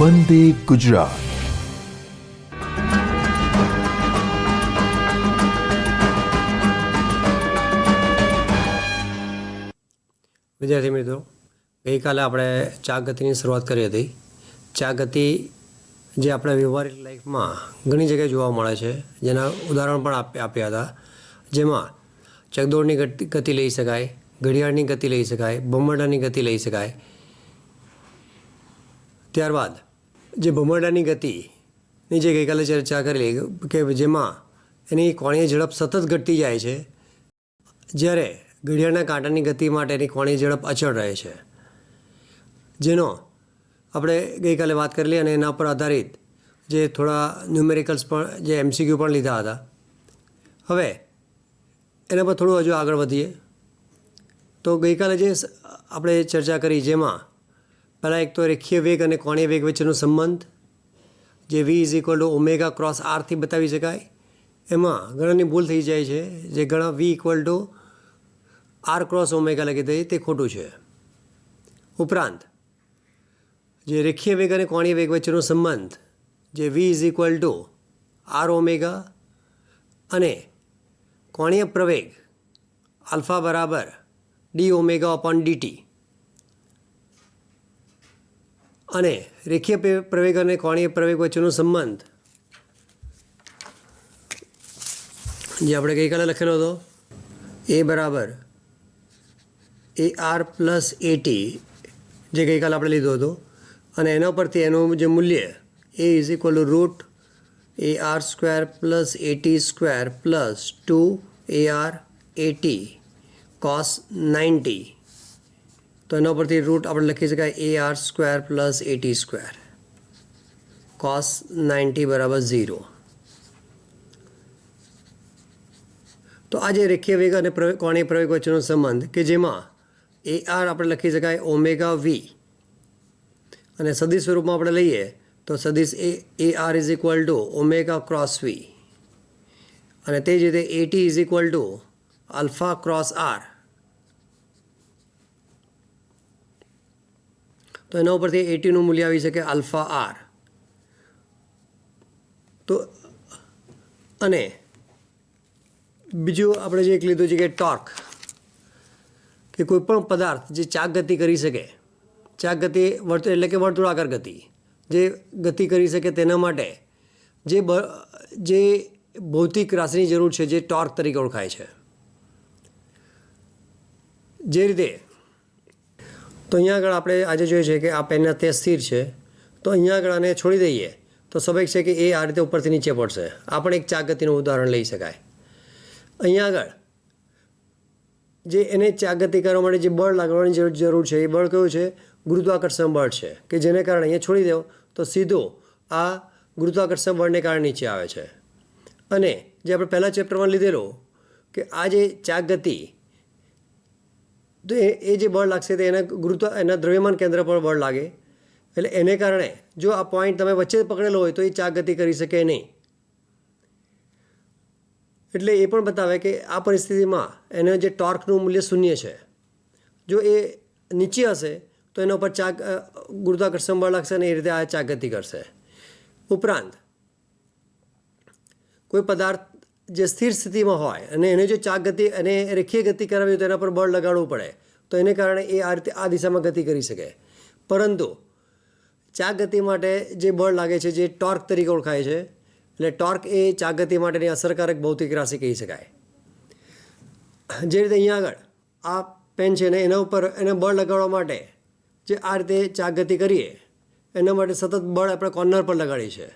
વંદે ગુજરાત. વિદ્યાર્થી મિત્રો, ગઈકાલે આપણે ચાક ગતિની શરૂઆત કરી હતી. ચાક ગતિ જે આપણે વ્યવહારિક લાઈફમાં ઘણી જગ્યાએ જોવા મળે છે, જેના ઉદાહરણ પણ આપ્યા હતા, જેમાં ચકદોડની ગતિ લઈ શકાય, ઘડિયાળની ગતિ લઈ શકાય, ભમરડાની ગતિ લઈ શકાય. ત્યારબાદ જે ભમરડાની ગતિની જે ગઈકાલે ચર્ચા કરેલી કે જેમાં એની કોણીય ઝડપ સતત ઘટતી જાય છે, જ્યારે ઘડિયાળના કાંટાની ગતિ માટે એની કોણીય ઝડપ અચળ રહે છે, જેનો આપણે ગઈકાલે વાત કરેલી અને એના પર આધારિત જે થોડા ન્યુમેરિકલ્સ પણ જે MCQ પણ લીધા હતા. હવે એના પર થોડું હજુ આગળ વધીએ તો ગઈકાલે જે આપણે ચર્ચા કરી, જેમાં પહેલાં એક તો રેખીય વેગ અને કોણીય વેગ વચ્ચેનો સંબંધ જે V = ω × R થી બતાવી શકાય. એમાં ઘણાની ભૂલ થઈ જાય છે, જે ઘણા V = R × ω લખી દઈએ, તે ખોટું છે. ઉપરાંત જે રેખીય વેગ અને કોણીય વેગ વચ્ચેનો સંબંધ જે V = Rω અને કોણીય પ્રવેગ α = dω/dt અને રેખીય પ્રવેગ અને કોણીય પ્રવેગ વચ્ચેનો સંબંધ જે આપણે ગઈકાલે લખેલો હતો, A = AR + AT, જે ગઈકાલે આપણે લીધો હતો, અને એના પરથી એનું જે મૂલ્ય A = √AR² + AT² + 2AR AT cos 90, તો એના પરથી રૂટ આપણે લખી શકાય AR² + AT² cos 90 = 0. તો આ જે રેખીય વેગ અને કોણીય પ્રવેગ વચ્ચેનો સંબંધ કે જેમાં AR આપણે લખી શકાય ω/V, અને સદિશ સ્વરૂપમાં આપણે લઈએ તો સદિશ AR = ω × V, અને તે જ રીતે AT = α × R. તો એના ઉપરથી ATનું મૂલ્ય આવી શકે αR. તો અને બીજું આપણે જે એક લીધું છે કે ટોર્ક, કે કોઈ પણ પદાર્થ જે ચાક ગતિ કરી શકે, ચાક ગતિ એટલે કે વર્તુળાકાર ગતિ, જે ગતિ કરી શકે તેના માટે જે ભૌતિક રાશિની જરૂર છે, જે ટોર્ક તરીકે ઓળખાય છે. જે રીતે તો અહીંયા આગળ આપણે આજે જોઈએ છે કે આ પેન ત્યાં સ્થિર છે, તો અહીંયા આગળ આને છોડી દઈએ તો સ્વાભાવિક છે કે એ આ રીતે ઉપરથી નીચે પડશે. આ પણ એક ચાક ગતિનું ઉદાહરણ લઈ શકાય. અહીંયા આગળ જે એને ચાક ગતિ કરવા માટે જે બળ લાગવાની જરૂર છે, એ બળ કયું છે? ગુરુત્વાકર્ષણ બળ છે, કે જેને કારણે અહીંયા છોડી દો તો સીધો આ ગુરુત્વાકર્ષણ બળને કારણે નીચે આવે છે. અને જે આપણે પહેલાં ચેપ્ટરમાં લીધેલો કે આ જે ચાક ગતિ, તો એ જે બળ લાગશે તે એના દ્રવ્યમાન કેન્દ્ર પર બળ લાગે, એટલે એને કારણે જો આ પોઈન્ટ તમે વચ્ચે પકડેલો હોય તો એ ચાક ગતિ કરી શકે નહીં. એટલે એ પણ બતાવે કે આ પરિસ્થિતિમાં એને જે ટોર્કનું મૂલ્ય 0 છે. જો એ નીચે હશે તો એના ઉપર ગુરુત્વાકર્ષણ બળ લાગશે અને એ રીતે આ ચાક ગતિ કરશે. ઉપરાંત કોઈ પદાર્થ જે સ્થિર સ્થિતિમાં હોય અને એને જો ચાક ગતિ અને રેખીય ગતિ કરાવી હોય તો એના પર બળ લગાડવું પડે, તો એને કારણે એ આ રીતે આ દિશામાં ગતિ કરી શકે. પરંતુ ચાક ગતિ માટે જે બળ લાગે છે, જે ટોર્ક તરીકે ઓળખાય છે, એટલે ટોર્ક એ ચાક ગતિ માટેની અસરકારક ભૌતિક રાશિ કહી શકાય. જે રીતે અહીંયા આગળ આ પેન છે ને એના ઉપર એને બળ લગાડવા માટે જે આ રીતે ચાક ગતિ કરીએ, એના માટે સતત બળ આપણે કોર્નર પર લગાડીએ છીએ.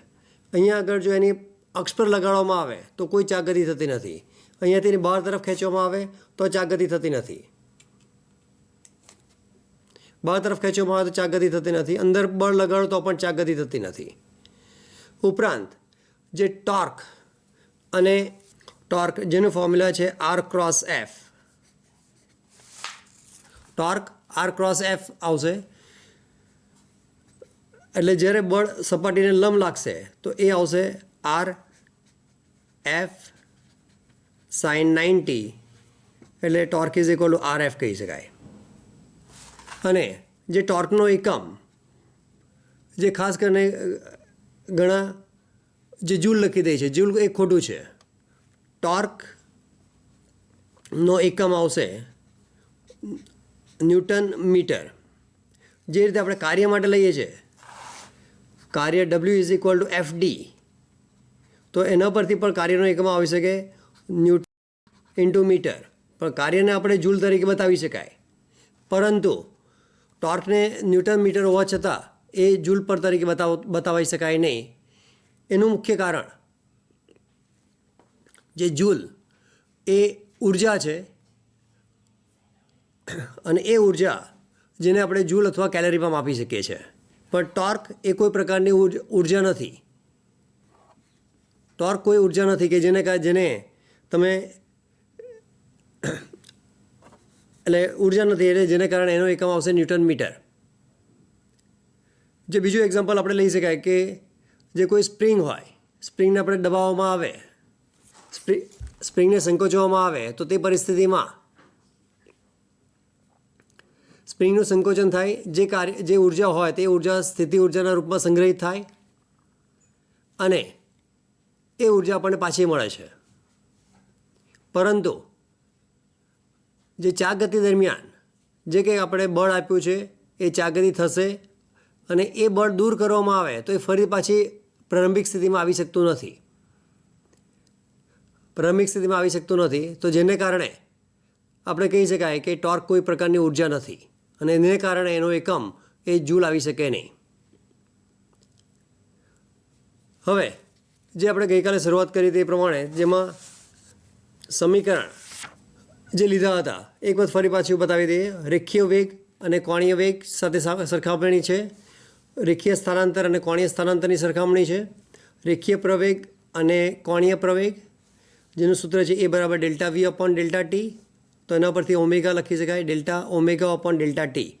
અહીંયા આગળ જો એની અક્ષ પર લગાડવામાં આવે તો કોઈ ચાક ગતિ થતી નથી. અહીંયાથી એની બહાર તરફ ખેંચવામાં આવે તો ચાક ગતિ થતી નથી. બહાર તરફ ખેંચવામાં આવે તો ચાક ગતિ થતી નથી. અંદર બળ લગાડો તો પણ ચાક ગતિ થતી નથી. ઉપરાંત જે ટોર્ક જેનું ફોર્મ્યુલા છે R × F, torque R × F આવશે. એટલે જ્યારે બળ સપાટીને લંબ લાગશે તો એ આવશે RF sin 90, એટલે ટોર્ક = RF કહી શકાય. અને જે ટોર્કનો એકમ જે ખાસ કરીને ઘણા જે જૂલ લખી દે છે, જૂલ એ ખોટું છે. ટોર્કનો એકમ આવશે ન્યૂટન મીટર. જે રીતે આપણે કાર્ય માટે લઈએ છીએ, કાર્ય W is equal to F D, તો એના પરથી પણ કાર્યનો એકમ આવી શકે ન્યૂટન ઇન્ટુ મીટર. પણ કાર્યને આપણે જૂલ તરીકે બતાવી શકાય, પરંતુ ટોર્કને ન્યૂટન મીટર હોવા છતાં એ જૂલ પર તરીકે બતાવી શકાય નહીં. એનું મુખ્ય કારણ, જે જૂલ એ ઉર્જા છે, અને એ ઉર્જા જેને આપણે જૂલ અથવા કેલરીમાં માપી શકીએ છીએ. પણ ટોર્ક એ કોઈ પ્રકારની ઉર્જા નથી. ટોર્ક કોઈ ઉર્જા નથી કે જેને તમે એટલે ઉર્જા નથી, એટલે જેને કારણે એનો એકમ આવશે ન્યૂટન મીટર. જે બીજું એક્ઝામ્પલ આપણે લઈ શકાય કે જે કોઈ સ્પ્રિંગ હોય, સ્પ્રિંગને આપણે દબાવવામાં આવે, સ્પ્રિંગને સંકોચવામાં આવે, તો તે પરિસ્થિતિમાં સ્પ્રિંગનું સંકોચન થાય, જે ઉર્જા હોય તે ઉર્જા સ્થિતિ ઉર્જાના રૂપમાં સંગ્રહિત થાય, અને એ ઉર્જા આપણને પાછી મળે છે. પરંતુ જે ચાક ગતિ દરમિયાન જે કંઈ આપણે બળ આપ્યું છે એ ચાક ગતિ થશે, અને એ બળ દૂર કરવામાં આવે તો એ ફરી પાછી પ્રારંભિક સ્થિતિમાં આવી શકતું નથી. તો જેને કારણે આપણે કહી શકાય કે ટોર્ક કોઈ પ્રકારની ઉર્જા નથી, અને એને કારણે એનો એકમ એ જૂલ આવી શકે નહીં. હવે જે આપણે ગઈકાલે શરૂઆત કરી તે પ્રમાણે, જેમાં સમીકરણ જે લીધા હતા એક વખત ફરી પાછું બતાવી દઈએ. રેખીય વેગ અને કોણીય વેગ સાથે સરખામણી છે, રેખીય સ્થાનાંતર અને કોણીય સ્થાનાંતરની સરખામણી છે, રેખીય પ્રવેગ અને કોણીય પ્રવેગ, જેનું સૂત્ર છે એ બરાબર delta v upon delta t. તો એના પરથી ઓમેગા લખી શકાય, delta omega upon delta t.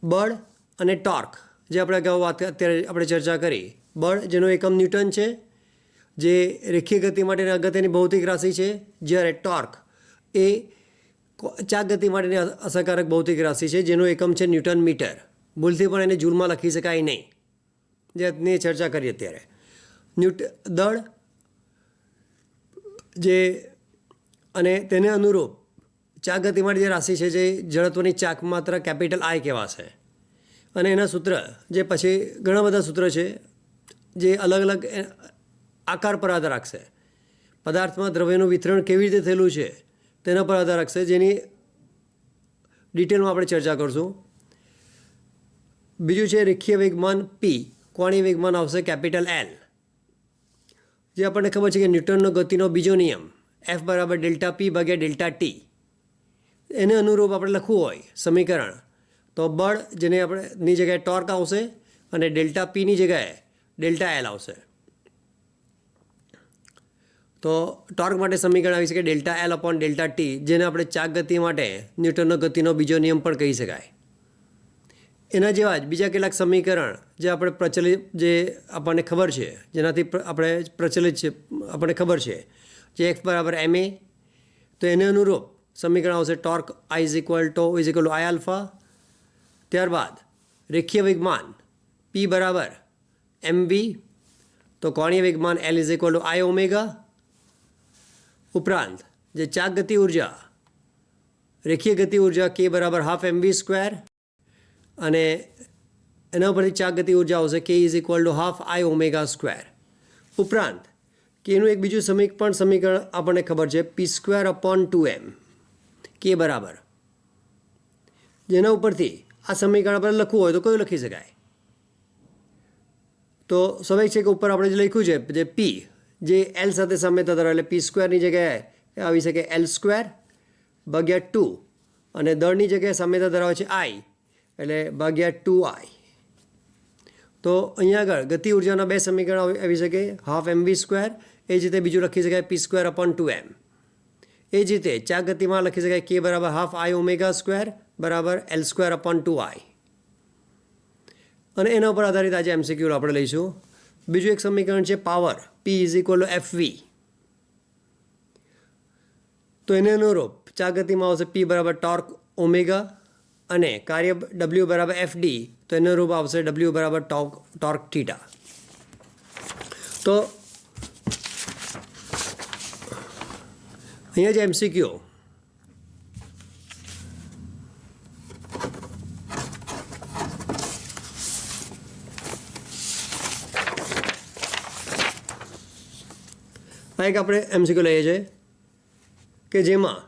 બળ અને ટોર્ક, જે આપણે અગાઉ અત્યારે આપણે ચર્ચા કરી. બળ જેનો એકમ ન્યૂટન છે, જે રેખીય ગતિ માટેની અગત્યની ભૌતિક રાશિ છે, જ્યારે ટોર્ક એ ચાક ગતિ માટેની અસરકારક ભૌતિક રાશિ છે, જેનો એકમ છે ન્યૂટન મીટર. ભૂલથી પણ એને જૂલમાં લખી શકાય નહીં, જેની ચર્ચા કરી અત્યારે. દળ જે અને તેને અનુરૂપ ચાક ગતિ માટે જે રાશિ છે, જે જડત્વની ચાક માત્ર કેપિટલ આઈ કહેવાશે. અને એના સૂત્ર, જે પછી ઘણા બધા સૂત્ર છે જે અલગ અલગ આકાર પર આધાર રાખશે. પદાર્થમાં દ્રવ્યનું વિતરણ કેવી રીતે થયેલું છે તેના પર આધાર રાખશે, જેની ડિટેલમાં આપણે ચર્ચા કરશું. બીજું છે રેખીય વેગમાન પી, કોણીય વેગમાન આવશે કેપિટલ એલ. જે આપણને ખબર છે કે ન્યૂટનનો ગતિનો બીજો નિયમ એફ બરાબર ડેલ્ટા પી ભાગ્યા ડેલ્ટા ટી, એને અનુરૂપ આપણે લખવું હોય સમીકરણ, તો બળ જેને આપણે ની જગ્યાએ ટોર્ક આવશે, અને ડેલ્ટા પીની જગ્યાએ ડેલ્ટા એલ આવશે. તો ટોર્ક માટે સમીકરણ આવી શકે delta L upon delta T, જેને આપણે ચાક ગતિ માટે ન્યૂટનનો ગતિનો બીજો નિયમ પણ કહી શકાય. એના જેવા જ બીજા કેટલાક સમીકરણ જે આપણને ખબર છે, જેનાથી આપણે પ્રચલિત છે, આપણને ખબર છે, જે એક્સ બરાબર એમ એ, તો એને અનુરૂપ સમીકરણ આવશે torque I is equal to I alpha. ત્યારબાદ રેખીય વેગમાન પી બરાબર એમ વી, તો કોણીય વેગમાન L is equal to I omega. ઉપરાંત જે ચાક ગતિ ઉર્જા, રેખીય ગતિ ઉર્જા કે બરાબર હાફ એમ વી સ્ક્વેર, અને એના ઉપરથી ચાક ગતિ ઉર્જા આવશે કે is equal two half I omega square. ઉપરાંત કે એનું એક બીજું સમીકરણ આપણને ખબર છે પી સ્ક્વેર અપોન 2m કે બરાબર, જેના ઉપરથી આ સમીકરણ આપણે લખવું હોય તો કયું લખી શકાય. તો સ્વાભાવિક છે કે ઉપર આપણે જે લખ્યું છે જે પી, જે એલ સાથે સામ્યતા ધરાવે, એટલે પી સ્ક્વેરની જગ્યાએ આવી શકે એલ સ્ક્વેર ભાગ્યા 2, અને દળની જગ્યાએ સામ્યતા ધરાવે છે આઈ, એટલે ભાગ્યા 2i. તો અહીંયા આગળ ગતિ ઉર્જાના બે સમીકરણ આવી શકે, હાફ એમ વી સ્ક્વેર, એ જ રીતે બીજું લખી શકાય પી સ્ક્વેર અપોન 2m. એ જ રીતે ચાક ગતિમાં લખી શકાય કે બરાબર હાફ આઈ ઓમેગા સ્ક્વેર બરાબર એલ સ્ક્વેર અપોન 2i. અને એના ઉપર આધારિત આજે એમસીક્યુ આપણે લઈશું. બીજું એક સમીકરણ છે power P is equal to F V. તો એને અનુરૂપ ચાક ગતિમાં આવશે પી બરાબર ટોર્ક ઓમેગા, અને કાર્ય ડબલ્યુ બરાબર એફ ડી, તો એનું રૂપ આવશે ડબલ્યુ બરાબર ટોર્ક થીટા. તો અહીંયા જે એમસીક્યુ આ એક આપણે એમસીક્યુ લઈએ છીએ કે જેમાં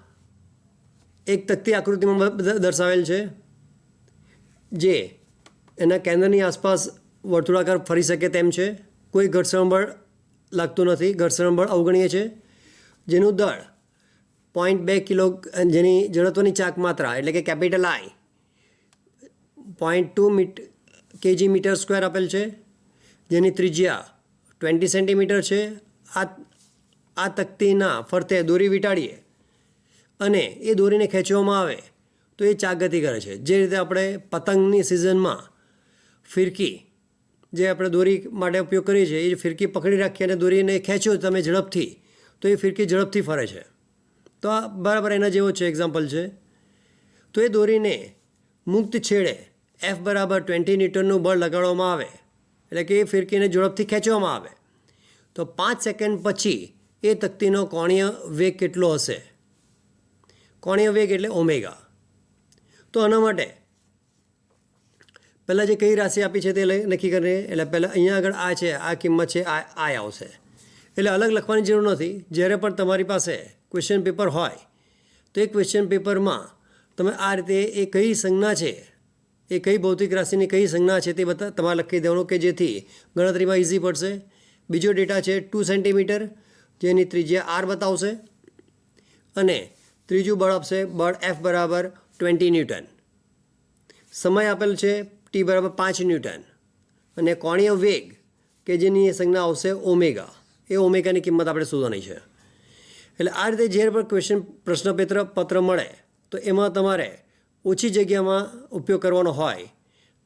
એક તકતી આકૃતિમાં દર્શાવેલ છે જે એના કેન્દ્રની આસપાસ વર્તુળાકાર ફરી શકે તેમ છે. કોઈ ઘર્ષણ બળ લાગતું નથી, ઘર્ષણ બળ અવગણીય છે. જેનું દળ 0.2 કિલો, જેની જડત્વની ચાક માત્રા એટલે કે કેપિટલ આઈ 0.2 kg મીટર સ્ક્વેર આપેલ છે. જેની ત્રિજ્યા 20 સેન્ટીમીટર છે. આ તકતીના ફરતે દોરી વીંટાળીએ અને એ દોરીને ખેંચવામાં આવે તો એ ચાક ગતિ કરે છે. જે રીતે આપણે પતંગની સિઝનમાં ફિરકી જે આપણે દોરી માટે ઉપયોગ કરીએ છીએ, એ ફિરકી પકડી રાખીએ અને દોરીને ખેંચો તમે ઝડપથી તો એ ફિરકી ઝડપથી ફરે છે. તો આ બરાબર એના જેવો છે એક્ઝામ્પલ છે. તો એ દોરીને મુક્ત છેડે F બરાબર 20 ન્યૂટનનું બળ લગાડવામાં આવે એટલે કે એ ફિરકીને ઝડપથી ખેંચવામાં આવે તો 5 સેકન્ડ પછી એ તકતીનો કોણીય વેગ કેટલો હશે? કોણીય વેગ એટલે ઓમેગા. તો આના માટે પહેલાં જે કઈ રાશિ આપી છે તે નક્કી કરીએ. એટલે પહેલાં અહીંયા આગળ આ છે, આ કિંમત છે, આ આવશે. એટલે અલગ લખવાની જરૂર નથી. જ્યારે પણ તમારી પાસે ક્વેશ્ચન પેપર હોય તો એ ક્વેશ્ચન પેપરમાં તમે આ રીતે એ કઈ સંજ્ઞા છે, એ કઈ ભૌતિક રાશિની કઈ સંજ્ઞા છે તે તમારે લખી દેવાનું કે જેથી ગણતરીમાં ઇઝી પડશે. બીજો ડેટા છે 2 સેન્ટીમીટર, જેની ત્રિજ્યા R બતાવશે અને ત્રીજું બળ આપશે બળ F બરાબર 20 ન્યૂટન. સમય આપેલ છે T બરાબર 5 ન્યૂટન અને કોણીય વેગ કે જેની સંજ્ઞા આવશે ઓમેગા. એ ઓમેગાની કિંમત આપણે શોધવાની છે. એટલે આ રીતે જ્યારે પણ પ્રશ્નપત્ર મળે તો એમાં તમારે ઓછી જગ્યામાં ઉપયોગ કરવાનો હોય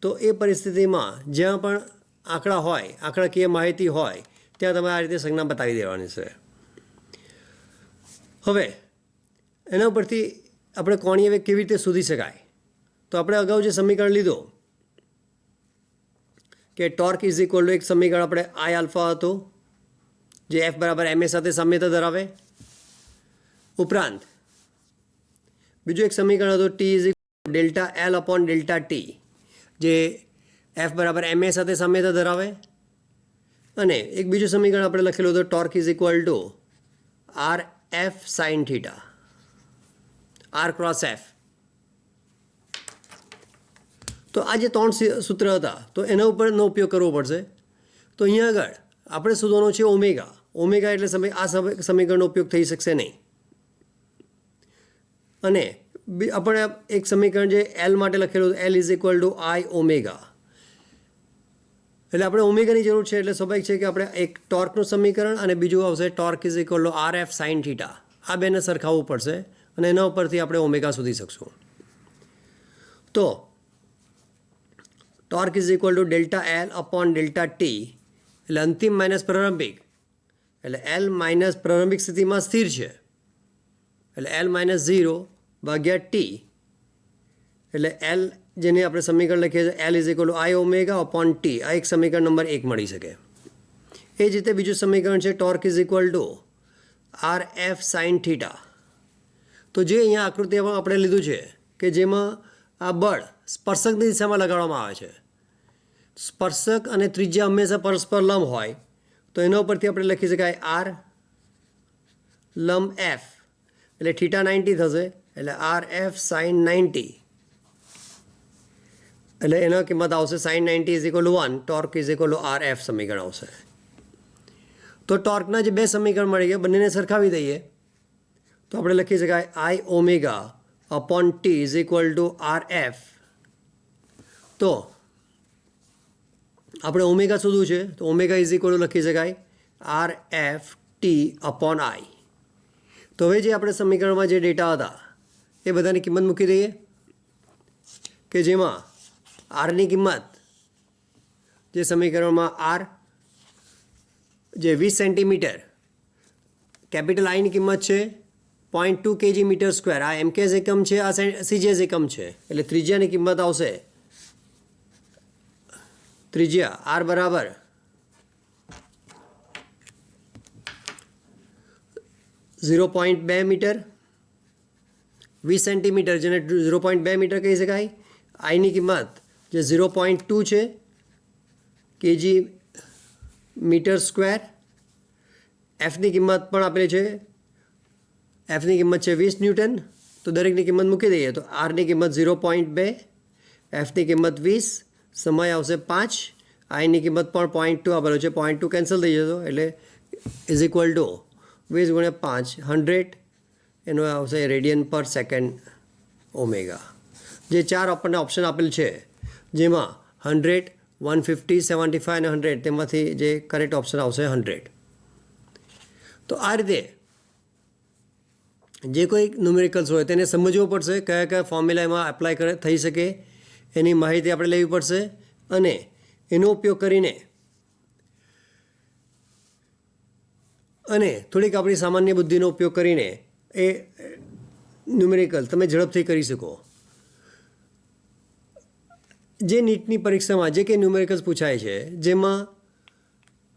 તો એ પરિસ્થિતિમાં જ્યાં પણ આંકડા હોય, આંકડાકીય માહિતી હોય ત્યાં તમે આ રીતે સંજ્ઞા બતાવી દેવાની છે. હવે એના ઉપરથી આપણે કોણીય વેગ કેવી રીતે શોધી શકાય? તો આપણે અગાઉ જે સમીકરણ લીધો કે ટોર્ક ઇઝ ઇક્વલ ટુ એક સમીકરણ આપણે આઈ આલ્ફા હતું જે F બરાબર ma સાથે સામ્યતા ધરાવે. ઉપરાંત બીજું એક સમીકરણ હતું T is equal delta L upon delta T જે F બરાબર ma સાથે સામ્યતા ધરાવે. અને એક બીજું સમીકરણ આપણે લખેલું હતું torque is equal to r F sine theta, r cross F. તો આ જે 3 સૂત્ર હતા તો એના ઉપરનો ઉપયોગ કરવો પડશે. તો અહીંયા આગળ આપણે શોધવાનું છે ઓમેગા. ઓમેગા એટલે આ સમીકરણનો ઉપયોગ થઈ શકશે નહીં. અને આપણે એક સમીકરણ જે એલ માટે લખેલું L is equal to I omega. એટલે આપણે ઓમેગાની જરૂર છે. એટલે સ્વાભાવિક છે કે આપણે એક ટોર્કનું સમીકરણ અને બીજું આવશે torque is equal to r F sine theta. આ બેને સરખાવવું પડશે અને એના ઉપરથી આપણે ઓમેગા શોધી શકશું. તો torque is equal to delta L upon delta T એટલે અંતિમ માઇનસ પ્રારંભિક એટલે એલ માઇનસ પ્રારંભિક સ્થિતિમાં સ્થિર છે એટલે એલ માઇનસ 0 ભાગ્યા ટી એટલે એલ જેને આપણે સમીકરણ લખીએ છીએ L is equal to I omega upon T. આ એક સમીકરણ નંબર 1 મળી શકે. એ જ રીતે બીજું સમીકરણ છે torque is equal to r F sine theta. તો જે અહીંયા આકૃતિમાં આપણે લીધું છે કે જેમાં આ બળ સ્પર્શકની દિશામાં લગાડવામાં આવે છે. સ્પર્શક અને ત્રિજ્યા હંમેશા પરસ્પર લંબ હોય તો એના ઉપરથી આપણે લખી શકાય આર લંબ એફ એટલે થીટા 90 થશે એટલે આર એફ સાઇન 90 એટલે એનો કિંમત આવશે sine 90 is equal to 1. Torque is equal to r F સમીકરણ આવશે. તો ટોર્કના જે બે સમીકરણ મળી ગયા બંનેને સરખાવી દઈએ તો આપણે લખી શકાય I omega upon t is equal to r F. તો આપણે ઓમેગા શોધવું છે તો ઓમેગા ઇઝ ઇક્વલ ટુ લખી શકાય R F T upon i. તો હવે જે આપણે સમીકરણમાં જે ડેટા હતા એ બધાની કિંમત મૂકી દઈએ કે જેમાં આરની કિંમત જે સમીકરણમાં આર જે 20 સેન્ટીમીટર કેપિટલ આઈની કિંમત છે 0.2 kg મીટર સ્ક્વેર. આ એમકેઝ એકમ છે, આ સીજીએસ એકમ છે એટલે ત્રિજ્યાની કિંમત આવશે ત્રિજ્યા આર બરાબર 0.2 મીટર, 20 સેન્ટીમીટર જેને 0.2 મીટર કહી શકાય. આઈની કિંમત જે 0.2 છે કેજી મીટર સ્ક્વેર. એફની કિંમત પણ આપેલી છે, એફની કિંમત છે 20 ન્યૂટન. તો દરેકની કિંમત મૂકી દઈએ તો આરની કિંમત 0.2, એફની કિંમત 20, સમય આવશે 5, આઈની કિંમત પણ 0.2 આપેલો છે, 0.2 કેન્સલ થઈ જતો એટલે ઇઝ ઇક્વલ ટુ 20 ગુણ્યા 5 100, એનો આવશે રેડિયન પર સેકન્ડ ઓમેગા. જે ચાર આપણને ઓપ્શન આપેલ છે જેમાં 100, 150, 75 અને 100 તેમાંથી જે કરેક્ટ ઓપ્શન આવશે 100. તો આ રીતે જે કોઈ ન્યુમેરિકલ્સ હોય તેને સમજવું પડશે, કયા કયા ફોર્મ્યુલા એમાં એપ્લાય થઈ શકે એની માહિતી આપણે લેવી પડશે અને એનો ઉપયોગ કરીને અને થોડીક આપણી સામાન્ય બુદ્ધિનો ઉપયોગ કરીને એ ન્યુમેરિકલ તમે ઝડપથી કરી શકો. જે નીટની પરીક્ષામાં જે કંઈ ન્યુમેરિકલ્સ પૂછાય છે જેમાં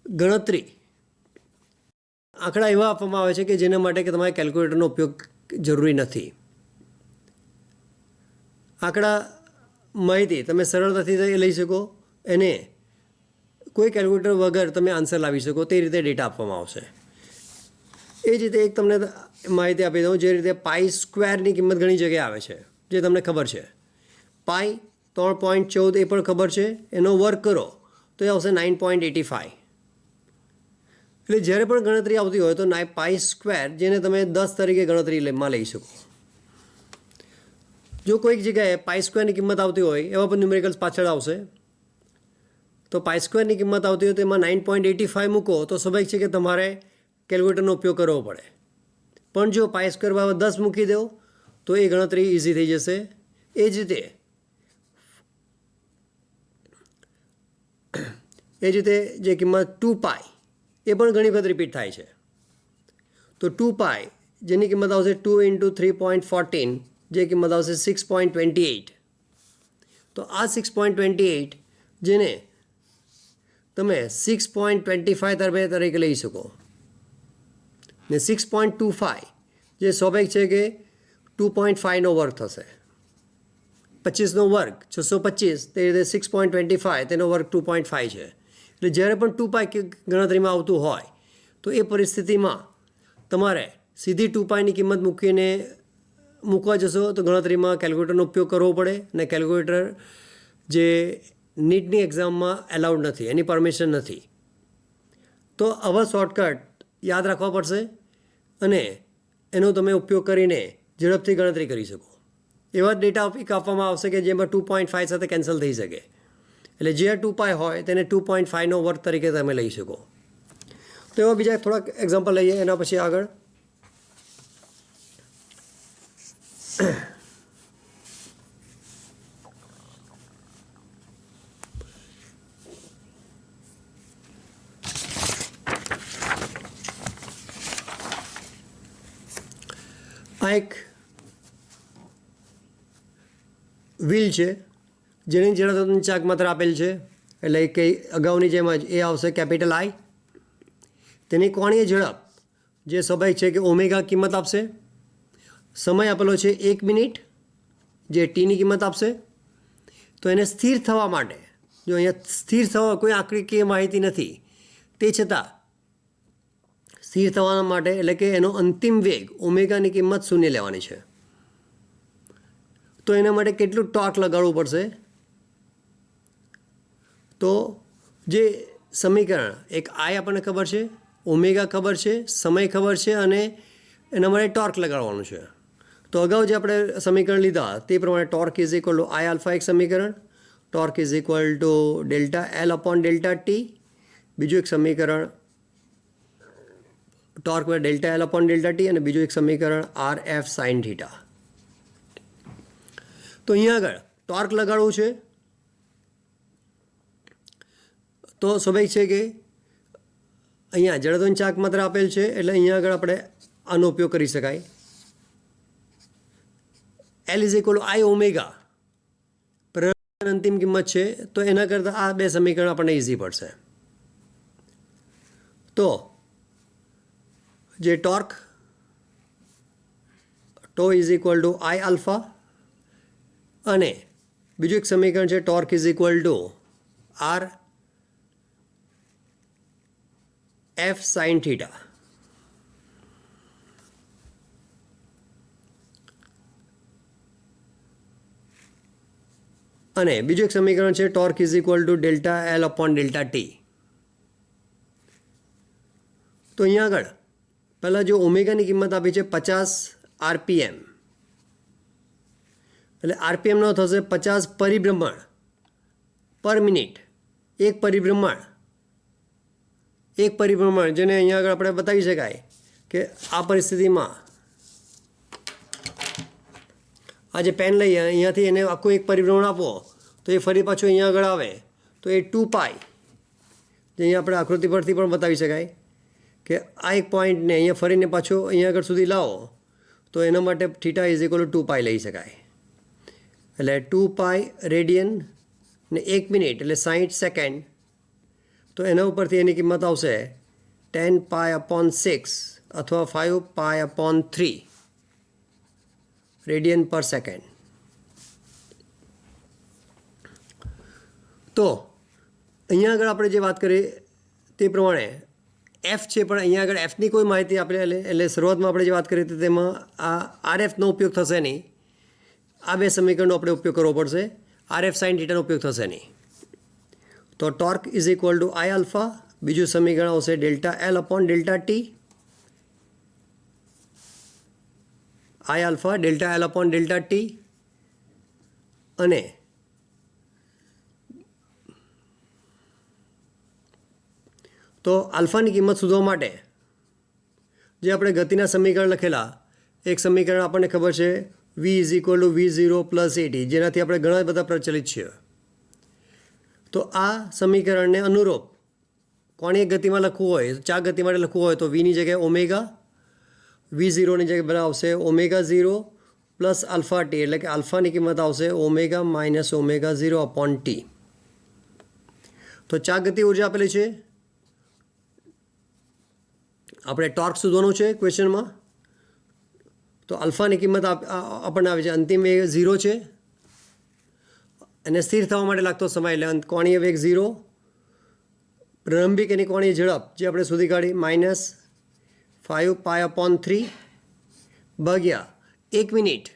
ગણતરી આંકડા એવા આપવામાં આવે છે કે જેના માટે કે તમારે કેલ્ક્યુલેટરનો ઉપયોગ જરૂરી નથી. આંકડા માહિતી તમે સરળતાથી લઈ શકો અને કોઈ કેલ્ક્યુલેટર વગર તમે આન્સર લાવી શકો તે રીતે ડેટા આપવામાં આવશે. એ જ રીતે એક તમને માહિતી આપી દઉં, જે રીતે પાઈ સ્ક્વેરની કિંમત ઘણી જગ્યાએ આવે છે જે તમને ખબર છે. પાઈ 3.14 એ પણ ખબર છે, એનો વર્ક કરો તો એ આવશે 9.85. એટલે જ્યારે પણ ગણતરી આવતી હોય તો પાઈ સ્ક્વેર જેને તમે 10 તરીકે ગણતરીમાં લઈ શકો. જો કોઈક જગ્યાએ પાઈ સ્ક્વેરની કિંમત આવતી હોય એવા પણ ન્યુમેરિકલ્સ પાછળ આવશે. તો પાઈ સ્ક્વેરની કિંમત આવતી હોય તો એમાં 9.85 મૂકો તો સ્વાભાવિક છે કે તમારે કેલ્ક્યુલેટરનો ઉપયોગ કરવો પડે. પણ જો પાઈ સ્ક્વેર બરાબર 10 મૂકી દો તો એ ગણતરી ઇઝી થઈ જશે. એ જ રીતે જે કિંમત 2 પાઈ એ પણ ઘણી વખત રિપીટ થાય છે. તો 2 પાઈ જેની કિંમત આવશે 2 × 3.14 જે કિંમત આવશે 6.28. તો આ 6.28 જેને તમે 6.25 તરીકે લઈ શકો ને 6.25 જે સ્વાભાવિક છે કે 2.5નો વર્ગ થશે. 25નો વર્ગ 625, તે રીતે 6.25 તેનો વર્ગ 2.5 છે. એટલે જ્યારે પણ 2 પાઈ ગણતરીમાં આવતું હોય તો એ પરિસ્થિતિમાં તમારે સીધી 2 પાઈની કિંમત મૂકવા જશો તો ગણતરીમાં કેલ્ક્યુલેટરનો ઉપયોગ કરવો પડે અને કેલ્ક્યુલેટર જે નીટની એક્ઝામમાં એલાઉડ નથી, એની પરમિશન નથી. તો આવા શોર્ટકટ યાદ રાખવા પડશે અને એનો તમે ઉપયોગ કરીને ઝડપથી ગણતરી કરી શકો. એવા ડેટા આપવામાં આવશે કે જેમાં 2.5 સાથે કેન્સલ થઈ શકે. એટલે જે 2 પાઈ હોય તેને 2.5નો વર્ગ તરીકે તમે લઈ શકો. તો એવા બીજા થોડાક એક્ઝામ્પલ લઈએ એના પછી આગળ. આ એક વ્હીલ છે જેની જડતાની ચાક માત્ર આપેલ છે. એટલે કે અગાઉની જેમ જ એ આવશે કેપિટલ આઈ. તેની કોણીય ઝડપ જે સ્વાભાવિક છે કે ઓમેગા કિંમત આપશે. સમય આપેલો છે 1 મિનિટ જે ટીની કિંમત આપશે. તો એને સ્થિર થવા માટે જો અહીંયા સ્થિર થવા કોઈ આંકડીકીય માહિતી નથી, તે છતાં સ્થિર થવા માટે એટલે કે એનો અંતિમ વેગ ઓમેગાની કિંમત 0 લેવાની છે. તો એના માટે કેટલું ટોર્ક લગાડવું પડશે? તો જે સમીકરણ એક આઈ આપણને ખબર છે, ઓમેગા ખબર છે, સમય ખબર છે અને એના માટે ટોર્ક લગાડવાનું છે. તો અગાઉ જે આપણે સમીકરણ લીધા તે પ્રમાણે torque is equal to I alpha એક સમીકરણ, torque is equal to delta L upon delta T બીજું એક સમીકરણ, torque delta L upon delta T અને બીજું એક સમીકરણ આર એફ સાઇન થીટા. તો અહીંયા આગળ ટોર્ક લગાડવું છે તો સ્વાભાવિક છે કે અહીંયા જડતાની ચાક માત્ર આપેલ છે એટલે અહીંયા આગળ આપણે આનો ઉપયોગ કરી શકાય. L is equal to I omega અંતિમ કિંમત છે તો એના કરતાં આ બે સમીકરણ આપણને ઇઝી પડશે. તો જે torque is equal to I alpha અને બીજું એક સમીકરણ છે torque is equal to r F sine theta. અને બીજું એક સમીકરણ છે torque is equal to delta L upon delta t. તો અહીંયા આગળ પહેલાં જો ઓમેગાની કિંમત આપી છે 50 આરપીએમ, એટલે આરપીએમનો થશે 50 પરિભ્રમણ પર મિનિટ. એક પરિભ્રમણ જેને અહીંયા આગળ આપણે બતાવી શકાય કે આ પરિસ્થિતિમાં આ જે પેન લઈએ અહીંયાથી એને આખું એક પરિભ્રમણ આપો તો એ ફરી પાછું અહીંયા આગળ આવે તો એ 2 પાઈ, જે અહીંયા આપણે આકૃતિ પરથી પણ બતાવી શકાય કે આ એક પોઈન્ટને અહીંયા ફરીને પાછો અહીંયા આગળ સુધી લાવો તો એના માટે થીટા ઇઝ ઇક્વલ ટુ 2 પાઈ લઈ શકાય. એટલે 2 પાઈ રેડિયન ને 1 મિનિટ એટલે 60 સેકન્ડ. તો એના ઉપરથી એની કિંમત આવશે 10 પાઈ અપોન 6 અથવા 5 pi upon 3 radian per second. તો અહીંયા આગળ આપણે જે વાત કરીએ તે પ્રમાણે એફ છે, પણ અહીંયા આગળ એફની કોઈ માહિતી આપણે એટલે શરૂઆતમાં આપણે જે વાત કરી હતી તેમાં આ આરએફનો ઉપયોગ થશે નહીં. આ બે સમીકરણનો આપણે ઉપયોગ કરવો પડશે. આરએફ સાઇન થીટાનો ઉપયોગ થશે નહીં. તો torque is equal to I alpha, બીજું સમીકરણ આવશે delta L upon delta T. આઈ alpha delta L upon delta T. અને તો આલ્ફાની કિંમત શોધવા માટે જે આપણે ગતિના સમીકરણ લખેલા, એક સમીકરણ આપણને ખબર છે v is equal to V0 plus a, જેનાથી આપણે ઘણા બધા પ્રચલિત છીએ. તો આ સમીકરણને અનુરૂપ કોણીય ગતિમાં લખવું હોય, ચાક ગતિ માટે લખવું હોય તો વીની જગ્યાએ ઓમેગા, V0ની જગ્યાએ બનાવશે ઓમેગા 0 પ્લસ આલ્ફા ટી, એટલે કે આલ્ફાની કિંમત આવશે omega minus omega 0 upon T. તો ચાક ગતિ ઉર્જા આપેલી છે. આપણે ટોર્ક શોધવાનું છે ક્વેશ્ચનમાં. તો આલ્ફાની કિંમત આપણને આવે છે, અંતિમ વેગ 0 છે અને સ્થિર થવા માટે લાગતો સમય એટલે કોણીય વેગ 0, પ્રારંભિક એની કોણીય ઝડપ જે આપણે શોધી કાઢી -5 પાઈ અપોન 3 ભાગ્યા 1 મિનિટ.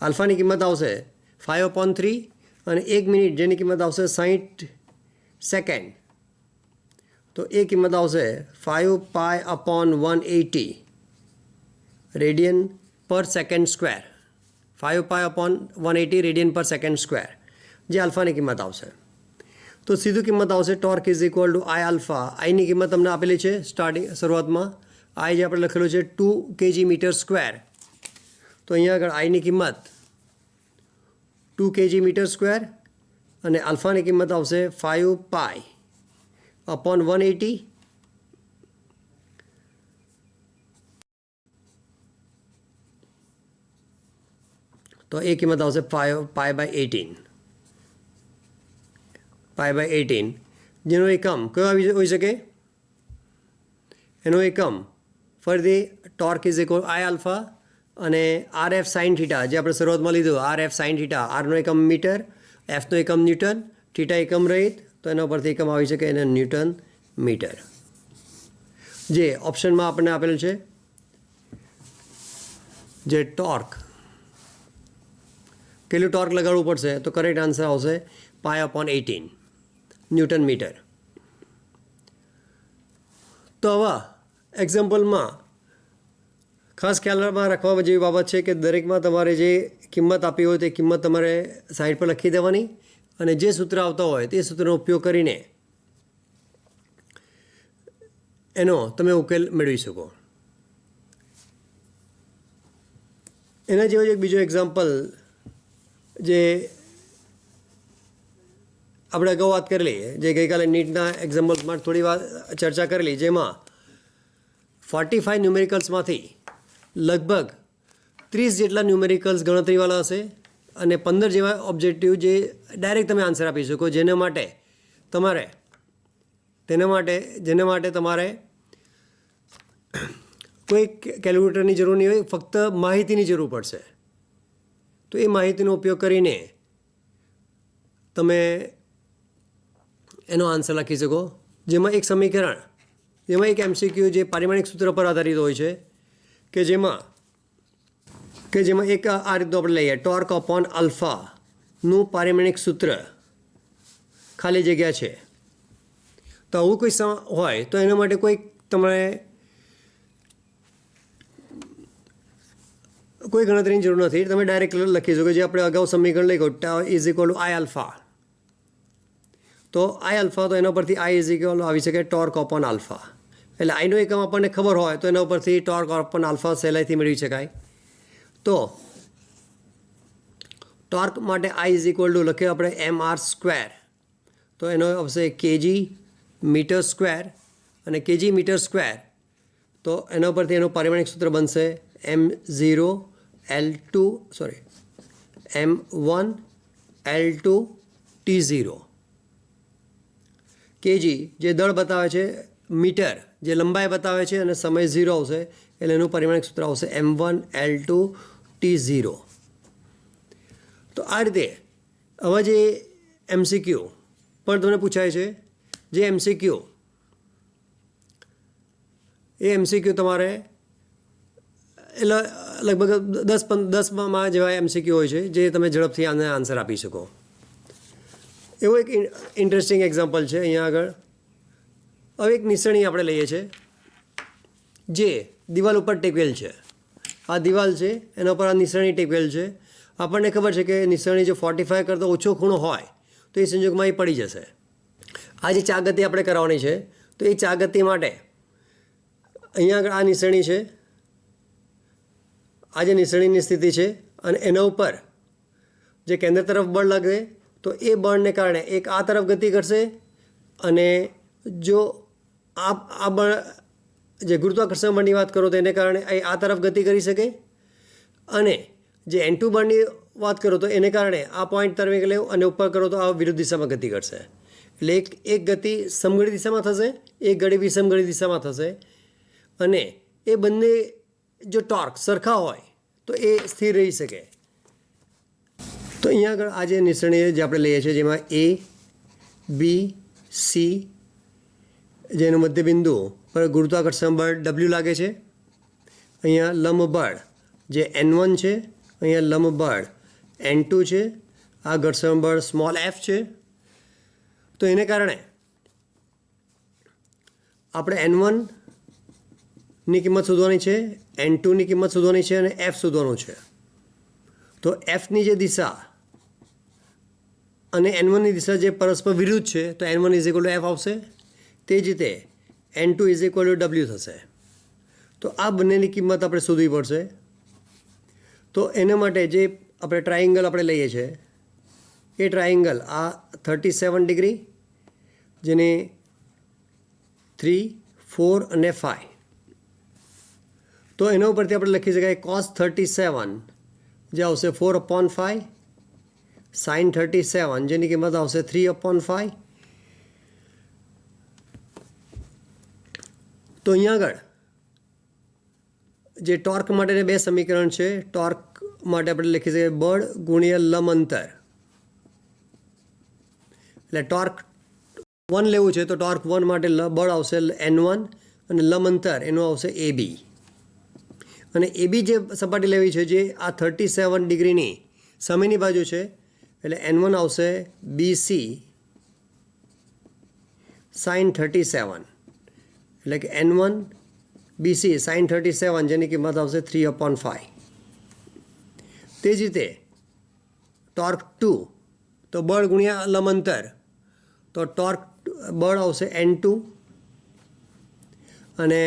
આલ્ફાની કિંમત આવશે 5 અપોન 3 અને 1 મિનિટ જેની કિંમત આવશે 60 સેકન્ડ. તો એ કિંમત આવશે 5 pi upon 180 radian per second square. 5 pi upon 180 radian per second square જે આલ્ફાની કિંમત આવશે. તો સીધું કિંમત આવશે torque is equal to I alpha. આઈની કિંમત તમને આપેલી છે શરૂઆતમાં. આઈ જે આપણે લખેલું છે 2 kg મીટર સ્ક્વેર. તો અહીંયા આગળ આઈની કિંમત 2 kg મીટર સ્ક્વેર અને આલ્ફાની કિંમત આવશે 5 પાઈ અપોન 180. તો એ કિંમત આવશે 5 પાઈ બાય 18, જેનો એકમ કયો હોઈ શકે? એનો એકમ ફરીથી torque is equal I alpha અને આર એફ સાઇન થીટા જે આપણે શરૂઆતમાં લીધું, આર એફ સાઇન થીટા. આરનો એકમ મીટર, એફનો એકમ ન્યૂટન, થીટા એકમ રહિત, તો એના પરથી એકમ આવી શકે એને ન્યૂટન મીટર, જે ઓપ્શનમાં આપણને આપેલું છે. જે ટોર્ક, કેટલું ટોર્ક લગાડવું પડશે? તો કરેક્ટ આન્સર આવશે પાઈ અપોન 18 ન્યૂટન મીટર. તો હવે એક્ઝામ્પલમાં ખાસ ખ્યાલમાં રાખવા જેવી બાબત છે કે દરેકમાં તમારે જે કિંમત આપી હોય તે કિંમત તમારે સાઈડ પર લખી દેવાની અને જે સૂત્ર આવતા હોય તે સૂત્રનો ઉપયોગ કરીને એનો તમે ઉકેલ મેળવી શકો. એના જેવો જ એક બીજો એક્ઝામ્પલ જે આપણે અગાઉ વાત કરેલી, જે ગઈકાલે નીટના એક્ઝામ્પલ્સમાં થોડી વાર ચર્ચા કરેલી, જેમાં 45 ન્યુમેરિકલ્સમાંથી લગભગ 30 જેટલા ન્યુમેરિકલ્સ ગણતરીવાળા હશે અને 15 જેવા ઓબ્જેક્ટિવ જે ડાયરેક્ટ તમે આન્સર આપી શકો, જેના માટે તમારે કોઈ કેલ્ક્યુલેટરની જરૂર નહીં હોય, ફક્ત માહિતીની જરૂર પડશે. તો એ માહિતીનો ઉપયોગ કરીને તમે એનો આન્સર લખી શકો, જેમાં એક સમીકરણ, જેમાં એક MCQ જે પારિમાણિક સૂત્ર પર આધારિત હોય છે, કે જેમાં એક આ રીતનું આપણે લઈએ, ટોર્ક અપોન આલ્ફાનું પારિમાણિક સૂત્ર ખાલી જગ્યા છે. તો આવું કોઈ હોય તો એના માટે કોઈ ગણતરીની જરૂર નથી, તમે ડાયરેક્ટ લખી શકો. જે આપણે અગાઉ સમીકરણ લઈ ગયું, tau is equal to I alpha. તો આઈ આલ્ફા, તો એના પરથી આઈ ઇઝ ઇક્વલ આવી શકે ટોર્ક અપોન આલ્ફા. એટલે આઈનો એકમ આપણને ખબર હોય તો એના ઉપરથી ટોર્ક અપોન આલ્ફા સહેલાઈથી મેળવી શકાય. તો ટોર્ક માટે આઈ ઇઝ ઇક્વલ ટુ લખીએ આપણે mr². તો એનો આવશે કેજી મીટર સ્ક્વેર, અને કેજી મીટર સ્ક્વેર, તો એના ઉપરથી એનું પારિમાણિક સૂત્ર બનશે m1L2T0. કેજી જે દળ બતાવે છે, મીટર જે લંબાઈ બતાવે છે, અને સમય 0 આવશે, એટલે એનું પરિમાણિક સૂત્ર આવશે m1L2T0. તો આ રીતે આવા જે MCQ પણ તમને પૂછાય છે, જે MCQ તમારે એટલે લગભગ 10 જેવા MCQ હોય છે, જે તમે ઝડપથી આને આન્સર આપી શકો. એવો એક ઇન્ટરેસ્ટિંગ એક્ઝામ્પલ છે અહીંયા આગળ. હવે એક નિસરણી આપણે લઈએ છીએ, જે દિવાલ ઉપર ટેકવેલ છે. આ દિવાલ છે, એના ઉપર આ નિસરણી ટેકવેલ છે. આપણને ખબર છે કે નિસરણી જો 45 કરતાં ઓછો ખૂણો હોય તો એ સંજોગમાં એ પડી જશે. આ જે ચાગતી આપણે કરાવવાની છે, તો એ ચાગતી માટે અહીંયા આગળ આ નિસરણી છે, આ જે નિસરણીની સ્થિતિ છે, અને એના ઉપર જે કેન્દ્ર તરફ બળ લાગે, તો એ બળને કારણે એક આ તરફ ગતિ કરશે, અને જો આ બળ જે ગુરુત્વાકર્ષણ બળની વાત કરો તો એને કારણે એ આ તરફ ગતિ કરી શકે, અને જે N2 બળની વાત કરો તો એને કારણે આ પોઈન્ટ તરફ લેવું, અને ઉપર કરો તો આ વિરુદ્ધ દિશામાં ગતિ કરશે. એટલે એક ગતિ સમઘડી દિશામાં થશે, એક ગતિ વિસમઘડી દિશામાં થશે, અને એ બંને જો ટોર્ક સરખા હોય તો એ સ્થિર રહી શકે. તો અહીંયા આગળ આ જે નિસરણી જે આપણે લઈએ છીએ, જેમાં ABC જેનું મધ્યબિંદુ પર ગુરુત્વાકર્ષણ બળ W લાગે છે, અહીંયા લંબ બળ જે N1 છે, અહીંયા લંબ બળ N2 છે, આ ઘર્ષણ બળ સ્મોલ f છે. તો એને કારણે આપણે N1ની કિંમત શોધવાની છે, N2ની કિંમત શોધવાની છે, અને f શોધવાનું છે. તો fની જે દિશા અને N1ની દિશા જે પરસ્પર વિરુદ્ધ છે, તો N1 is equal two f આવશે. તે જ રીતે N2 is equal two W થશે. તો આ બંનેની કિંમત આપણે શોધવી પડશે. તો એના માટે જે આપણે ટ્રાયેંગલ આપણે લઈએ છીએ, એ ટ્રાયેંગલ આ 37 ડિગ્રી, જેને 3, 4 અને 5, તો એના ઉપરથી આપણે લખી શકાય cos 37 જે આવશે 4/5, sin 37 જેની કિંમત આવશે 3/5. તો અહીંયા આગળ જે ટોર્ક માટેના બે સમીકરણ છે. ટોર્ક માટે આપણે લખી શકીએ બળ ગુણ્યા લંબ અંતર. એટલે ટોર્ક 1 લેવું છે, તો ટોર્ક 1 માટે બળ આવશે N1, અને લંબ અંતર એનું આવશે AB. અને AB જે સપાટી લેવી છે, જે આ 37 ડિગ્રીની સામેની બાજુ છે, એટલે N1 આવશે BC sin 37, એટલે કે N1 BC sin 37 જેની કિંમત આવશે 3/5. તે જ રીતે ટોર્ક 2, તો બળ ગુણ્યા લંબ અંતર, તો ટોર્ક બળ આવશે N2, અને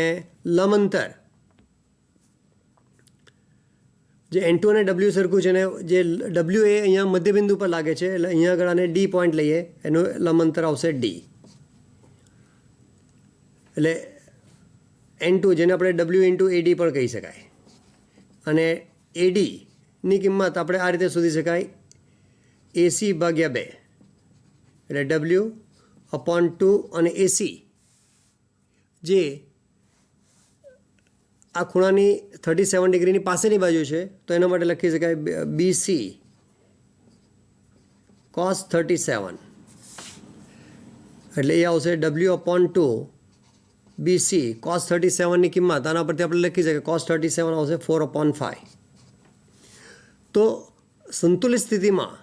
લંબ અંતર જે N2 અને W સરખું છે, ને જે W એ અહીંયા મધ્યબિંદુ પર લાગે છે, એટલે અહીંયા આગળ આને D પોઈન્ટ લઈએ, એનું લંબ અંતર આવશે D. એટલે N2 જેને આપણે W × AD પણ કહી શકાય. અને એડીની કિંમત આપણે આ રીતે શોધી શકાય, એસી ભાગ્યા 2 એટલે W/2 અને એસી જે આ ખૂણાની 37 ડિગ્રીની પાસેની બાજુ છે તો એના માટે લખી શકાય BC cos 37 એટલે એ આવશે W/2 BC cos 37ની કિંમત આના પરથી આપણે લખી શકીએ cos 37 આવશે 4/5. તો સંતુલિત સ્થિતિમાં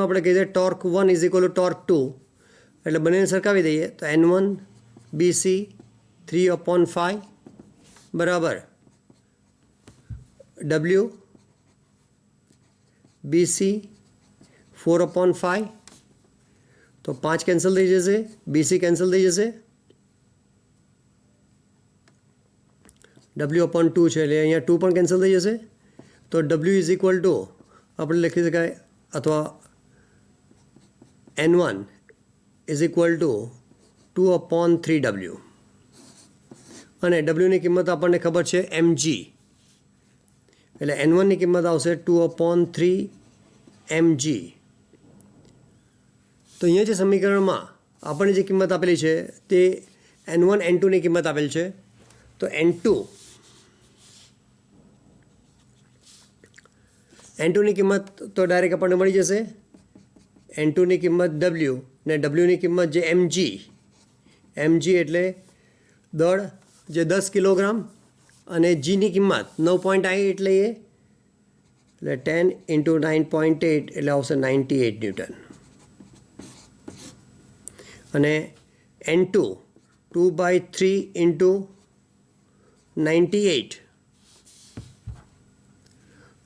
આપણે કહીએ torque 1 is equal two torque 2 એટલે બંનેને સરખાવી દઈએ તો N1 BC 3/5 બરાબર W BC 4/5. તો 5 કેન્સલ થઈ જશે, BC કેન્સલ થઈ જશે, W/2 છે એટલે અહીંયા 2 પણ કેન્સલ થઈ જશે. તો W ઇઝ ઇક્વલ ટુ આપણે લખી શકાય અથવા N1 is equal two 2/3W અને Wની કિંમત આપણને ખબર છે mg એટલે N1ની કિંમત આવશે 2/3 mg. તો અહીંયા જે સમીકરણમાં આપણને જે કિંમત આપેલી છે તે N1 N2ની કિંમત આપેલ છે. તો N2ની કિંમત તો ડાયરેક્ટ આપણને મળી જશે. N2ની કિંમત W ને Wની કિંમત જે mg એટલે દળ જે 10 કિલોગ્રામ અને જીની કિંમત 9.8 લઈએ એટલે 10 × 9.8 એટલે આવશે 98 ન્યૂટન. અને N2 2/3 × 98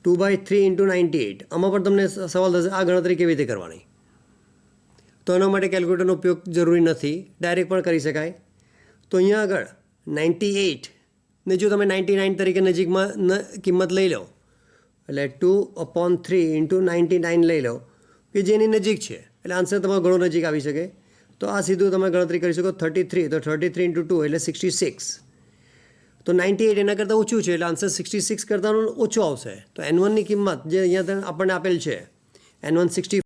2/3 × 98 આમાં પણ તમને સવાલ થશે આ ગણતરી કેવી રીતે કરવાની. તો એના માટે કેલ્ક્યુલેટરનો ઉપયોગ જરૂરી નથી, ડાયરેક્ટ પણ કરી શકાય. તો અહીંયા આગળ 98 ને જો તમે 99 તરીકે નજીકમાં કિંમત લઈ લો એટલે 2/3 × 99 લઈ લો કે જેની નજીક છે એટલે આન્સર તમારો ઘણો નજીક આવી શકે. તો આ સીધું તમે ગણતરી કરી શકો 33 તો 33 × 2 એટલે 66. તો 98 એના કરતાં ઓછું છે એટલે આન્સર 66 કરતાં ઓછો આવશે. તો N1ની કિંમત જે અહીંયા આપણને આપેલ છે N1 65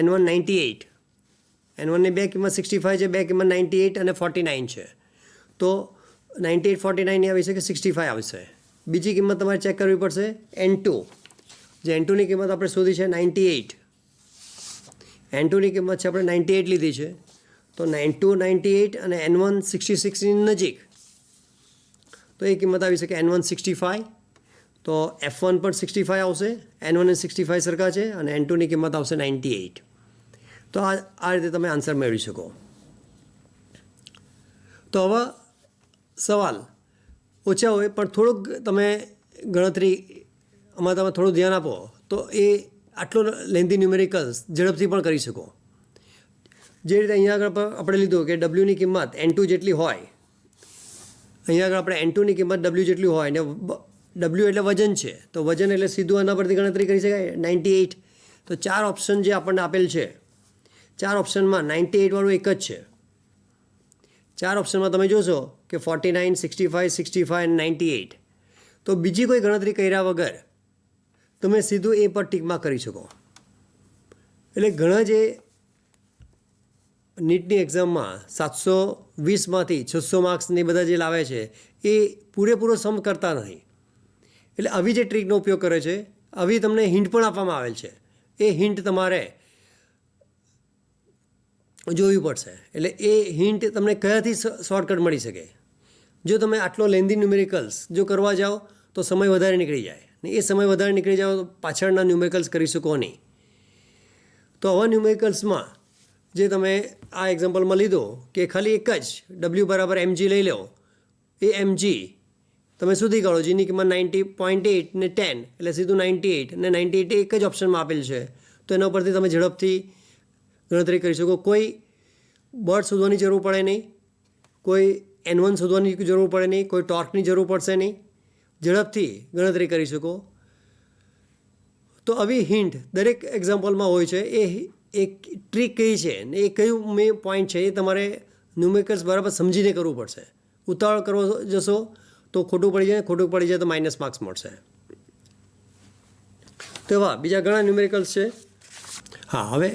N1 98 N1ની બે કિંમત 65 છે, બે કિંમત 98 અને 49 છે. તો 98 49 આવી શકે 65 આવશે. બીજી કિંમત તમારે ચેક કરવી પડશે N2 જે N2ની કિંમત આપણે શોધી છે 98 N2ની કિંમત છે આપણે 98 લીધી છે. તો 98 અને N1 66ની નજીક તો એ કિંમત આવી શકે N1 65. તો F1 પણ 65 આવશે, N1 અને 65 સરખા છે અને N2ની કિંમત આવશે 98. તો આ રીતે તમે આન્સર મેળવી શકો. તો હવે સવાલ ઓછા હોય પણ થોડુંક તમે ગણતરી આમાં તમે થોડું ધ્યાન આપો તો એ આટલો લેન્ધી ન્યુમેરિકલ્સ ઝડપથી પણ કરી શકો. જે રીતે અહીંયા આગળ આપણે લીધું કે Wની કિંમત N2 જેટલી હોય, અહીંયા આગળ આપણે N2ની કિંમત W જેટલી હોય ને W એટલે વજન છે તો વજન એટલે સીધું આના પરથી ગણતરી કરી શકાય 98. તો 4 ઓપ્શન જે આપણને આપેલ છે 4 ઓપ્શનમાં 98 વાળું એક જ છે. 4 ઓપ્શનમાં તમે જોશો કે 49 65 65 અને 98. તો બીજી કોઈ ગણતરી કર્યા વગર તમે સીધું એ પર ટીકમાં કરી શકો. એટલે ઘણા જે નીટની એક્ઝામમાં 720માંથી 600 માર્ક્સની બધા જે લાવે છે એ પૂરેપૂરો સમ કરતા નથી. એટલે આવી જે ટ્રીકનો ઉપયોગ કરે છે, આવી તમને હિન્ટ પણ આપવામાં આવેલ છે, એ હિન્ટ તમારે જોવી પડશે. એટલે એ હિન્ટ તમને કયાથી શોર્ટકટ મળી શકે. જો તમે આટલો લેન્ધી ન્યુમેરિકલ્સ જો કરવા જાઓ તો સમય વધારે નીકળી જાય ને એ સમય વધારે નીકળી જાઓ તો પાછળના ન્યુમેરિકલ્સ કરી શકો નહીં. તો આવા ન્યુમેરિકલ્સમાં જે તમે આ એક્ઝામ્પલમાં લીધો કે ખાલી એક જ W = mg લઈ લો, એ mg તમે શોધી કાઢો જેની કિંમત 90.8 ને 10 એટલે સીધું 98 ને 98 એક જ ઓપ્શનમાં આપેલ છે. તો એના પરથી તમે ઝડપથી ગણતરી કરી શકો. કોઈ બળ શોધવાની જરૂર પડે નહીં, કોઈ N1 શોધવાની જરૂર પડે નહીં, કોઈ ટોર્કની જરૂર પડશે નહીં, ઝડપથી ગણતરી કરી શકો. તો આવી હિન્ટ દરેક એક્ઝામ્પલમાં હોય છે. એ એક ટ્રીક કઈ છે ને એ કયું મેં પોઈન્ટ છે એ તમારે ન્યુમેરિકલ્સ બરાબર સમજીને કરવું પડશે. ઉતાવળ કરવા જશો તો ખોટું પડી જાય તો માઇનસ માર્ક્સ મળશે. તો એવા બીજા ઘણા ન્યુમેરિકલ્સ છે. હા, હવે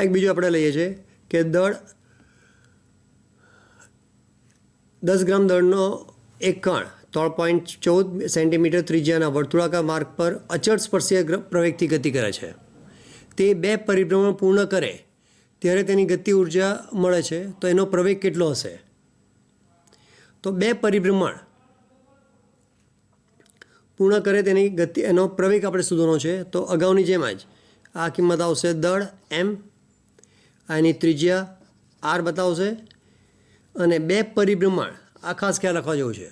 એક બીજું આપણે લઈએ છીએ કે દળ 10 ગ્રામ દળનો એક કણ 3.14 સેન્ટીમીટર ત્રિજ્યાના વર્તુળાકાર માર્ગ પર અચળ સ્પર્શીય પ્રવેગથી ગતિ કરે છે. તે 2 પરિભ્રમણ પૂર્ણ કરે ત્યારે તેની ગતિ ઉર્જા મળે છે. તો એનો પ્રવેગ કેટલો હશે? તો 2 પરિભ્રમણ પૂર્ણ કરે તેની ગતિ, એનો પ્રવેગ આપણે શોધવાનો છે. તો અગાઉની જેમ જ આ કિંમત આવશે દળ m, આની ત્રિજ્યા r બતાવશે, અને 2 પરિભ્રમણ આ ખાસ ખ્યાલ રાખવા જેવું છે,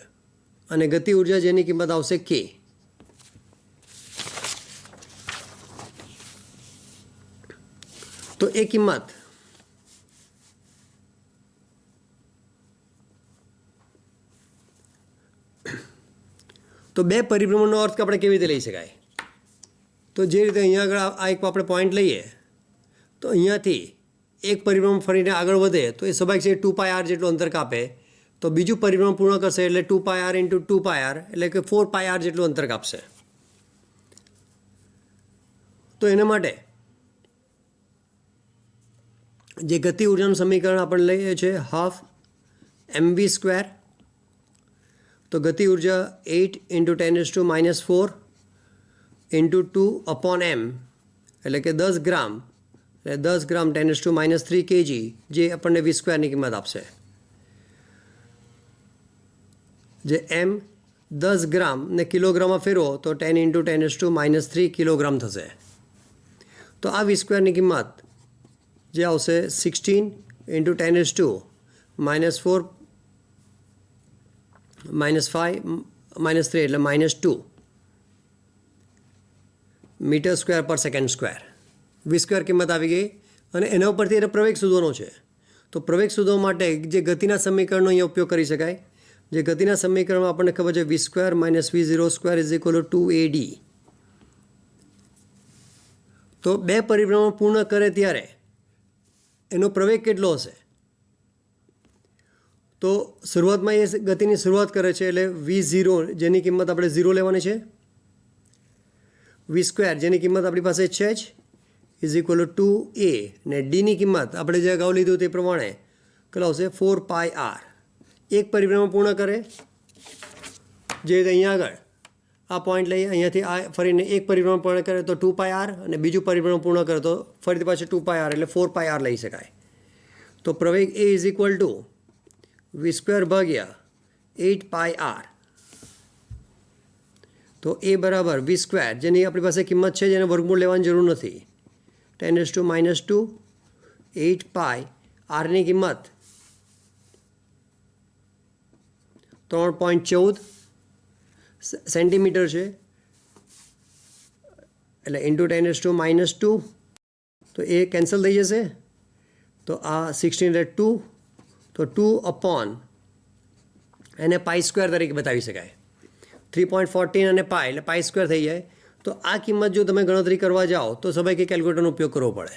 અને ગતિ ઉર્જા જેની કિંમત આવશે k. તો એ કિંમત તો 2 પરિભ્રમણનો અર્થ આપણે કેવી રીતે લઈ શકાય? તો જે રીતે અહીંયા આગળ આ એક આપણે પોઈન્ટ લઈએ તો અહીંયાથી એક પરિભ્રમણ ફરીને આગળ વધે તો એ સ્વાભાવિક છે 2πr જેટલું અંતર કાપે. તો બીજું પરિભ્રમણ પૂર્ણ કરશે એટલે 2πr × 2πr એટલે કે 4πr જેટલું અંતર કાપશે. તો એના માટે જે ગતિ ઉર્જાનું સમીકરણ આપણે લઈએ છીએ હાફ mv². તો ગતિ ઉર્જા 8 × 10⁻⁴ × 2/m એટલે કે 10 ગ્રામ, એટલે 10 ગ્રામ 10⁻³ kg, જે આપણને v²ની કિંમત આપશે. જે m 10 ગ્રામ ને કિલોગ્રામમાં ફેરવો તો 10 × 10⁻³ કિલોગ્રામ થશે. તો આ v²ની કિંમત જે આવશે 16 × 10⁻⁴ -5 -3 એટલે -2 મીટર²/સેકન્ડ². v² કિંમત આવી ગઈ. અને એના ઉપરથી એને પ્રવેગ શોધવાનો છે. તો પ્રવેગ શોધવા માટે જે ગતિના સમીકરણનો અહીંયા ઉપયોગ કરી શકાય. જે ગતિના સમીકરણમાં આપણને ખબર છે v² - v02 = 2ad. તો 2 પરિભ્રમણ પૂર્ણ કરે ત્યારે એનો પ્રવેગ કેટલો હશે? તો શરૂઆતમાં એ ગતિની શરૂઆત કરે છે એટલે v0 જેની કિંમત આપણે 0 લેવાની છે, v² જેની કિંમત આપણી પાસે છે જ = 2a, ને ડીની કિંમત આપણે જે અગાઉ લીધું તે પ્રમાણે કેટલો આવશે? 4πr. એક પરિભ્રમણ પૂર્ણ કરે, જે રીતે અહીંયા આગળ આ પોઈન્ટ લઈએ, અહીંયાથી આ ફરીને એક પરિભ્રમણ પૂર્ણ કરે તો 2πr, અને બીજું પરિભ્રમણ પૂર્ણ કરે તો ફરીથી પાછું 2πr એટલે 4πr લઈ શકાય. તો પ્રવેગ a = v² / 8πr. તો a બરાબર v², જેની આપણી પાસે કિંમત છે, જેને વર્ગમૂળ લેવાની જરૂર નથી, 10⁻², 8π, rની કિંમત 3.14 સેન્ટીમીટર છે, એટલે × 10⁻². તો એ કેન્સલ થઈ જશે. તો આ 16 એટલે 2, તો 2/, એને π² તરીકે બતાવી શકાય. 3.14 અને π એટલે π² થઈ જાય. તો આ કિંમત જો તમે ગણતરી કરવા જાઓ તો સ્વાભાવિક કેલ્ક્યુલેટરનો ઉપયોગ કરવો પડે.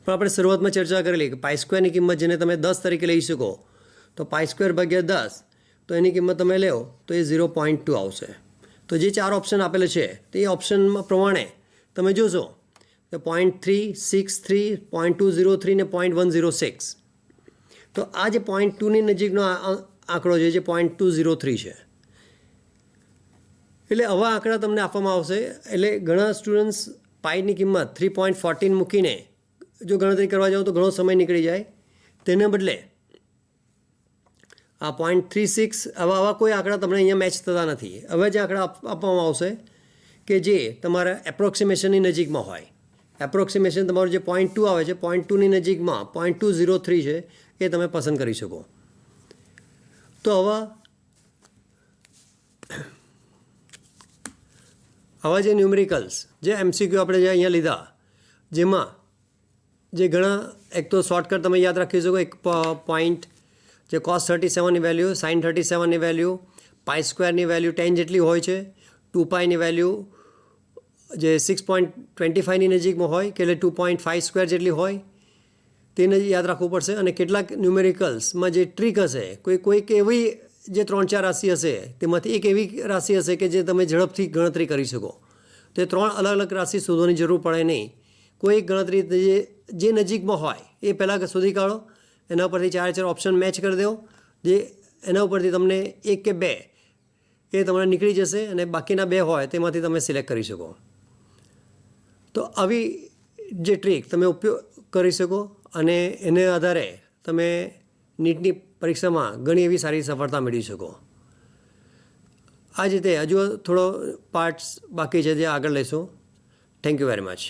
પણ આપણે શરૂઆતમાં ચર્ચા કરેલી કે π²ની કિંમત જેને તમે 10 તરીકે લઈ શકો, તો π² / 10, તો એની કિંમત તમે લો તો એ 0.2 આવશે. તો જે 4 ઓપ્શન આપેલા છે તે ઓપ્શન પ્રમાણે તમે જોશો તો 0.363, 0.203 ને 0.106. તો આ જે 0.2ની નજીકનો આંકડો છે, જે 0.203 છે. એટલે આવા આંકડા તમને આપવામાં આવશે. એટલે ઘણા સ્ટુડન્ટ્સ પાઈની કિંમત 3.14 મૂકીને જો ગણતરી કરવા જાઓ તો ઘણો સમય નીકળી જાય. તેને બદલે આ 0.36 આવા કોઈ આંકડા તમને અહીંયા મેચ થતા નથી. હવે જે આંકડા આપવામાં આવશે કે જે તમારા એપ્રોક્સિમેશનની નજીકમાં હોય. એપ્રોક્સિમેશન તમારું જે 0.2 આવે છે, 0.2ની નજીકમાં 0.203 છે, એ તમે પસંદ કરી શકો. તો આવા જે ન્યુમેરિકલ્સ, જે MCQ આપણે જે અહીંયા લીધા, જેમાં જે ઘણા, એક તો શોર્ટકટ તમે યાદ રાખી શકો, એક પોઈન્ટ જે cos 37ની વેલ્યુ, sin 37ની વેલ્યુ, π²ની વેલ્યુ 10 જેટલી હોય છે, 2πની વેલ્યુ જે 6.25ની નજીકમાં હોય કે એટલે 2.5² જેટલી હોય, તેને યાદ રાખવું પડશે. અને કેટલાક ન્યુમેરિકલ્સમાં જે ટ્રીક હશે, કોઈક એવી જે 3-4 રાશિ હશે તેમાંથી એક એવી રાશિ હશે કે જે તમે ઝડપથી ગણતરી કરી શકો. તો એ 3 અલગ અલગ રાશિ શોધવાની જરૂર પડે નહીં. કોઈ એક ગણતરી જે નજીકમાં હોય એ પહેલાં શોધી કાઢો, એના ઉપરથી 4 ઓપ્શન મેચ કરી દો, જે એના ઉપરથી તમને 1 કે 2 એ તમને નીકળી જશે અને બાકીના 2 હોય તેમાંથી તમે સિલેક્ટ કરી શકો. તો આવી જે ટ્રીક તમે ઉપયોગ કરી શકો અને એને આધારે તમે નીટની પરીક્ષામાં ઘણી એવી સારી સફળતા મેળવી શકો. આ જ રીતે હજુ થોડો પાર્ટ્સ બાકી છે જે આગળ લઈશું. Thank you very much.